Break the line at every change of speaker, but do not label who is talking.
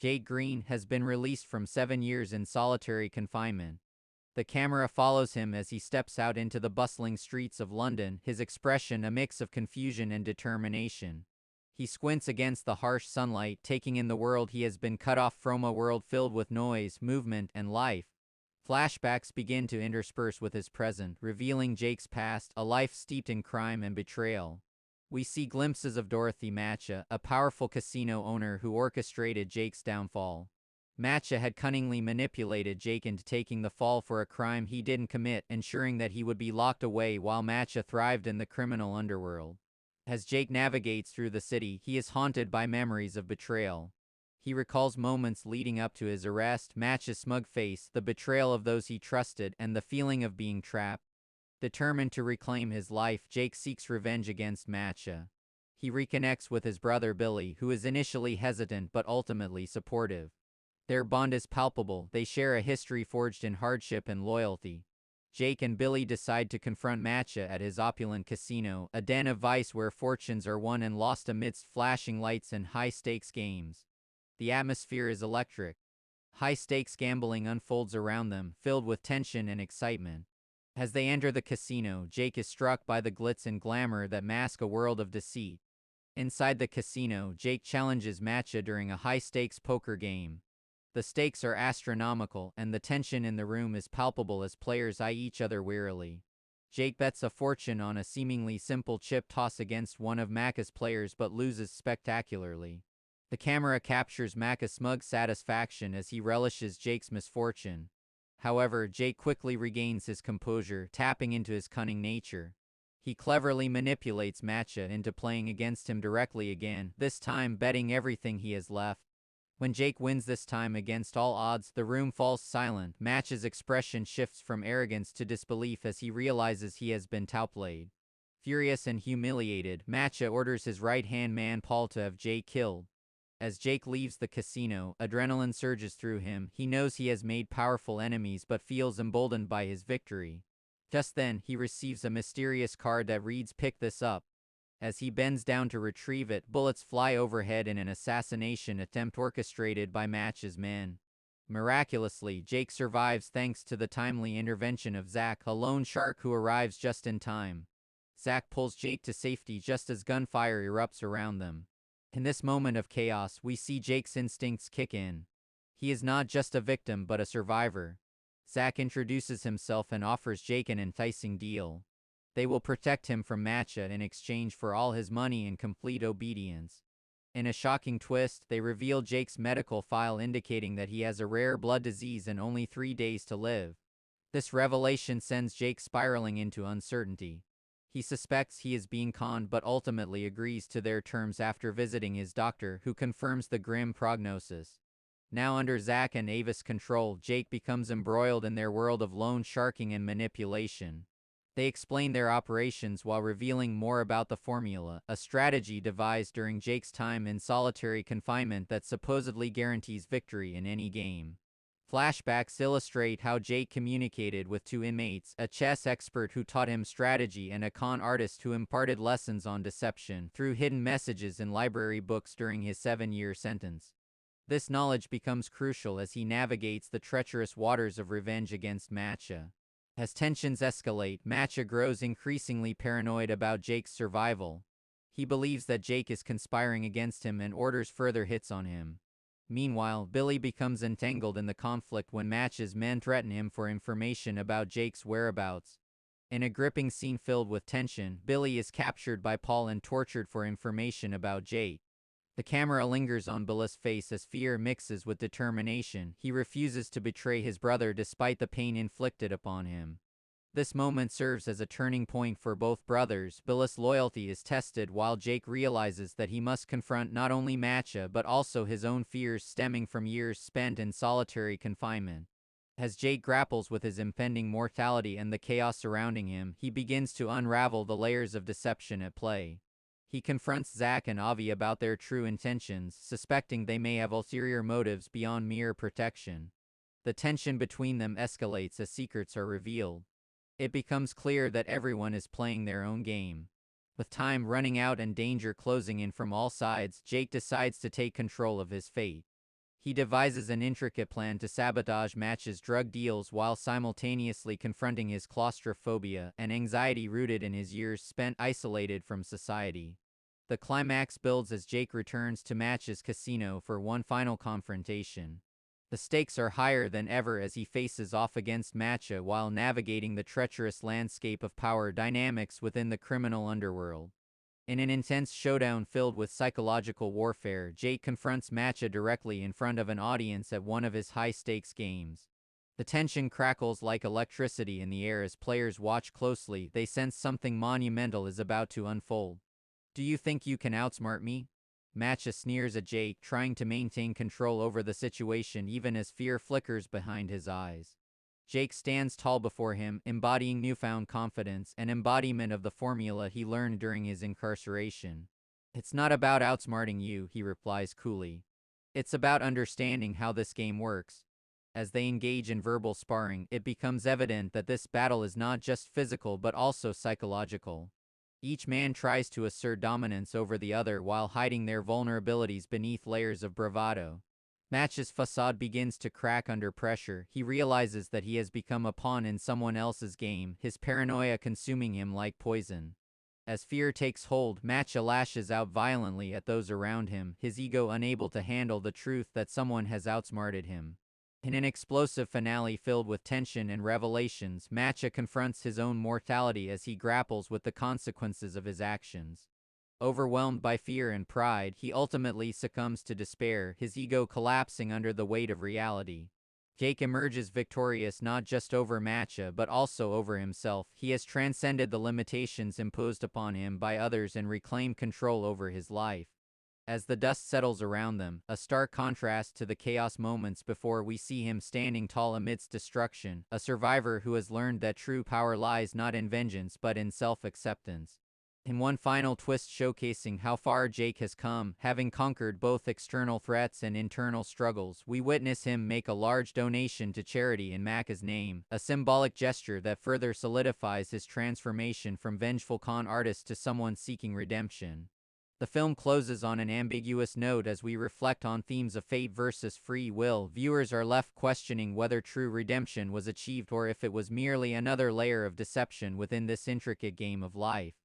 Jake Green has been released from 7 years in solitary confinement. The camera follows him as he steps out into the bustling streets of London, his expression a mix of confusion and determination. He squints against the harsh sunlight, taking in the world he has been cut off from, a world filled with noise, movement, and life. Flashbacks begin to intersperse with his present, revealing Jake's past, a life steeped in crime and betrayal. We see glimpses of Dorothy Macha, a powerful casino owner who orchestrated Jake's downfall. Macha had cunningly manipulated Jake into taking the fall for a crime he didn't commit, ensuring that he would be locked away while Macha thrived in the criminal underworld. As Jake navigates through the city, he is haunted by memories of betrayal. He recalls moments leading up to his arrest, Macha's smug face, the betrayal of those he trusted, and the feeling of being trapped. Determined to reclaim his life, Jake seeks revenge against Macha. He reconnects with his brother Billy, who is initially hesitant but ultimately supportive. Their bond is palpable, they share a history forged in hardship and loyalty. Jake and Billy decide to confront Macha at his opulent casino, a den of vice where fortunes are won and lost amidst flashing lights and high-stakes games. The atmosphere is electric. High-stakes gambling unfolds around them, filled with tension and excitement. As they enter the casino, Jake is struck by the glitz and glamour that mask a world of deceit. Inside the casino, Jake challenges Macha during a high-stakes poker game. The stakes are astronomical, and the tension in the room is palpable as players eye each other warily. Jake bets a fortune on a seemingly simple chip toss against one of Macha's players but loses spectacularly. The camera captures Macha's smug satisfaction as he relishes Jake's misfortune. However, Jake quickly regains his composure, tapping into his cunning nature. He cleverly manipulates Macha into playing against him directly again, this time betting everything he has left. When Jake wins this time against all odds, the room falls silent. Macha's expression shifts from arrogance to disbelief as he realizes he has been outplayed. Furious and humiliated, Macha orders his right-hand man Paul to have Jake killed. As Jake leaves the casino, adrenaline surges through him. He knows he has made powerful enemies but feels emboldened by his victory. Just then, he receives a mysterious card that reads, "Pick this up." As he bends down to retrieve it, bullets fly overhead in an assassination attempt orchestrated by Macha's men. Miraculously, Jake survives thanks to the timely intervention of Zach, a lone shark who arrives just in time. Zach pulls Jake to safety just as gunfire erupts around them. In this moment of chaos, we see Jake's instincts kick in. He is not just a victim but a survivor. Zach introduces himself and offers Jake an enticing deal. They will protect him from Macha in exchange for all his money and complete obedience. In a shocking twist, they reveal Jake's medical file indicating that he has a rare blood disease and only 3 days to live. This revelation sends Jake spiraling into uncertainty. He suspects he is being conned but ultimately agrees to their terms after visiting his doctor, who confirms the grim prognosis. Now under Zach and Avi's control, Jake becomes embroiled in their world of loan sharking and manipulation. They explain their operations while revealing more about the formula, a strategy devised during Jake's time in solitary confinement that supposedly guarantees victory in any game. Flashbacks illustrate how Jake communicated with 2 inmates, a chess expert who taught him strategy and a con artist who imparted lessons on deception through hidden messages in library books during his 7-year sentence. This knowledge becomes crucial as he navigates the treacherous waters of revenge against Macha. As tensions escalate, Macha grows increasingly paranoid about Jake's survival. He believes that Jake is conspiring against him and orders further hits on him. Meanwhile, Billy becomes entangled in the conflict when Macha's men threaten him for information about Jake's whereabouts. In a gripping scene filled with tension, Billy is captured by Paul and tortured for information about Jake. The camera lingers on Billy's face as fear mixes with determination. He refuses to betray his brother despite the pain inflicted upon him. This moment serves as a turning point for both brothers. Billy's loyalty is tested while Jake realizes that he must confront not only Macha but also his own fears stemming from years spent in solitary confinement. As Jake grapples with his impending mortality and the chaos surrounding him, he begins to unravel the layers of deception at play. He confronts Zach and Avi about their true intentions, suspecting they may have ulterior motives beyond mere protection. The tension between them escalates as secrets are revealed. It becomes clear that everyone is playing their own game. With time running out and danger closing in from all sides, Jake decides to take control of his fate. He devises an intricate plan to sabotage Macha's drug deals while simultaneously confronting his claustrophobia and anxiety rooted in his years spent isolated from society. The climax builds as Jake returns to Macha's casino for one final confrontation. The stakes are higher than ever as he faces off against Macha while navigating the treacherous landscape of power dynamics within the criminal underworld. In an intense showdown filled with psychological warfare, Jake confronts Macha directly in front of an audience at one of his high-stakes games. The tension crackles like electricity in the air as players watch closely. They sense something monumental is about to unfold. "Do you think you can outsmart me?" Macha sneers at Jake, trying to maintain control over the situation even as fear flickers behind his eyes. Jake stands tall before him, embodying newfound confidence, an embodiment of the formula he learned during his incarceration. "It's not about outsmarting you," he replies coolly. "It's about understanding how this game works." As they engage in verbal sparring, it becomes evident that this battle is not just physical but also psychological. Each man tries to assert dominance over the other while hiding their vulnerabilities beneath layers of bravado. Macha's facade begins to crack under pressure. He realizes that he has become a pawn in someone else's game, his paranoia consuming him like poison. As fear takes hold, Macha lashes out violently at those around him, his ego unable to handle the truth that someone has outsmarted him. In an explosive finale filled with tension and revelations, Macha confronts his own mortality as he grapples with the consequences of his actions. Overwhelmed by fear and pride, he ultimately succumbs to despair, his ego collapsing under the weight of reality. Jake emerges victorious not just over Macha but also over himself. He has transcended the limitations imposed upon him by others and reclaimed control over his life. As the dust settles around them, a stark contrast to the chaos moments before, we see him standing tall amidst destruction, a survivor who has learned that true power lies not in vengeance but in self-acceptance. In one final twist showcasing how far Jake has come, having conquered both external threats and internal struggles, we witness him make a large donation to charity in Macha's name, a symbolic gesture that further solidifies his transformation from vengeful con artist to someone seeking redemption. The film closes on an ambiguous note as we reflect on themes of fate versus free will. Viewers are left questioning whether true redemption was achieved or if it was merely another layer of deception within this intricate game of life.